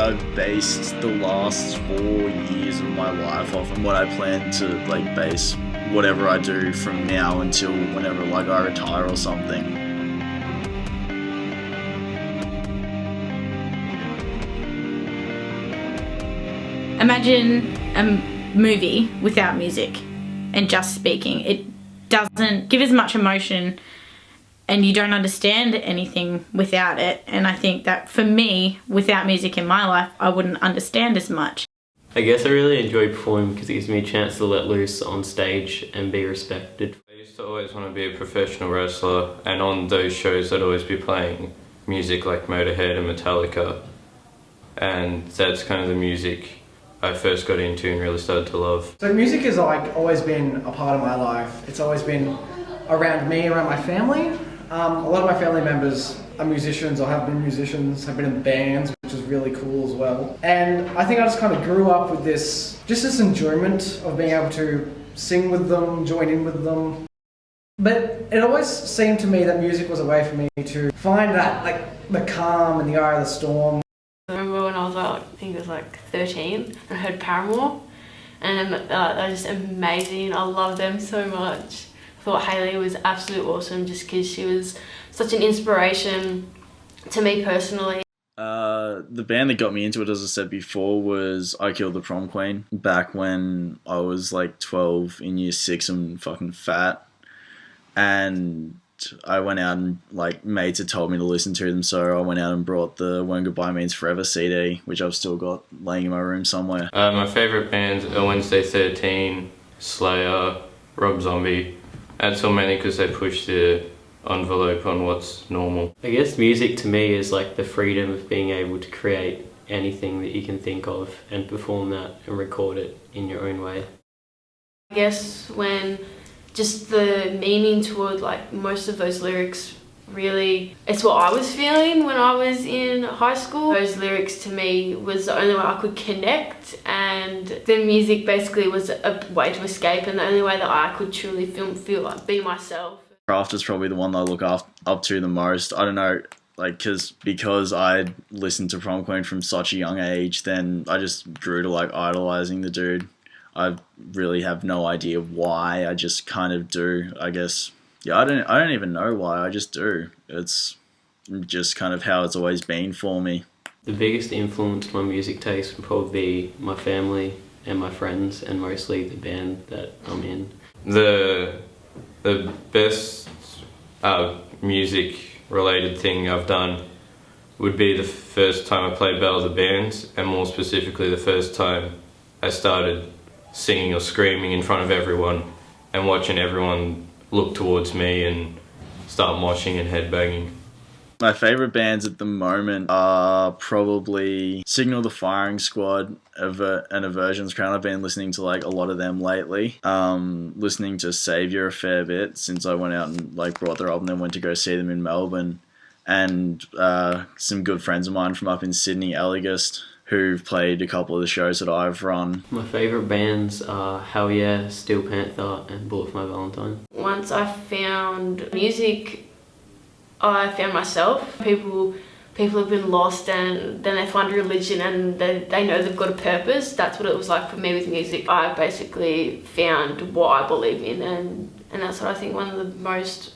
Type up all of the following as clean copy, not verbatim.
I've based the last 4 years of my life off, and what I plan to like base whatever I do from now until whenever like I retire or something. Imagine a movie without music and just speaking. It doesn't give as much emotion and you don't understand anything without it. And I think that for me, without music in my life, I wouldn't understand as much. I guess I really enjoy performing because it gives me a chance to let loose on stage and be respected. I used to always want to be a professional wrestler, and on those shows I'd always be playing music like Motorhead and Metallica, and that's kind of the music I first got into and really started to love. So music has like always been a part of my life. It's always been around me, around my family. A lot of my family members are musicians or have been musicians, have been in bands, which is really cool as well. And I think I just kind of grew up with this enjoyment of being able to sing with them, join in with them. But it always seemed to me that music was a way for me to find that, like, the calm in the eye of the storm. I remember when I was I think it was like 13, and I heard Paramore, and they're just amazing. I love them so much. I thought Hayley was absolutely awesome just because she was such an inspiration to me personally. The band that got me into it, as I said before, was I Killed the Prom Queen, back when I was like 12 in year 6 and fucking fat. And I went out and like mates had told me to listen to them, so I went out and brought the When Goodbye Means Forever CD, which I've still got laying in my room somewhere. My favourite bands are Wednesday 13, Slayer, Rob Zombie. And so many because they push the envelope on what's normal. I guess music to me is like the freedom of being able to create anything that you can think of and perform that and record it in your own way. I guess when just the meaning toward like most of those lyrics really, it's what I was feeling when I was in high school. Those lyrics to me was the only way I could connect, and the music basically was a way to escape and the only way that I could truly feel like be myself. Craft is probably the one that I look up to the most. I don't know, like, because I listened to Prom Queen from such a young age, then I just grew to like idolizing the dude. I really have no idea why. I just kind of do, I guess. Yeah, I don't even know why. I just do. It's just kind of how it's always been for me. The biggest influence my music taste would probably be my family and my friends, and mostly the band that I'm in. The best music related thing I've done would be the first time I played Battle of the Bands, and more specifically the first time I started singing or screaming in front of everyone and watching everyone look towards me and start moshing and headbanging. My favourite bands at the moment are probably Signal the Firing Squad and Aversion's Crown. I've been listening to like a lot of them lately. Listening to Saviour a fair bit since I went out and like brought their album and went to go see them in Melbourne. And some good friends of mine from up in Sydney, Elitist, who've played a couple of the shows that I've run. My favourite bands are Hell Yeah, Steel Panther and Bullet for My Valentine. Once I found music, I found myself. People have been lost and then they find religion and they know they've got a purpose. That's what it was like for me with music. I basically found what I believe in, and that's what I think one of the most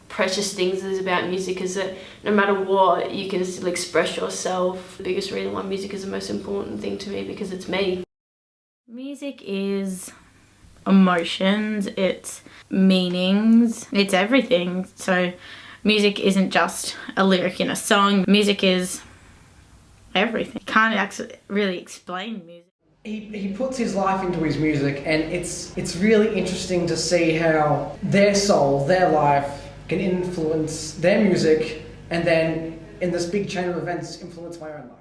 precious things is about music, is that no matter what, you can still express yourself. The biggest reason why music is the most important thing to me, because it's me. Music is emotions, it's meanings, it's everything. So music isn't just a lyric in a song. Music is everything. You can't actually really explain music. He puts his life into his music, and it's really interesting to see how their soul, their life, can influence their music, and then in this big chain of events influence my own life.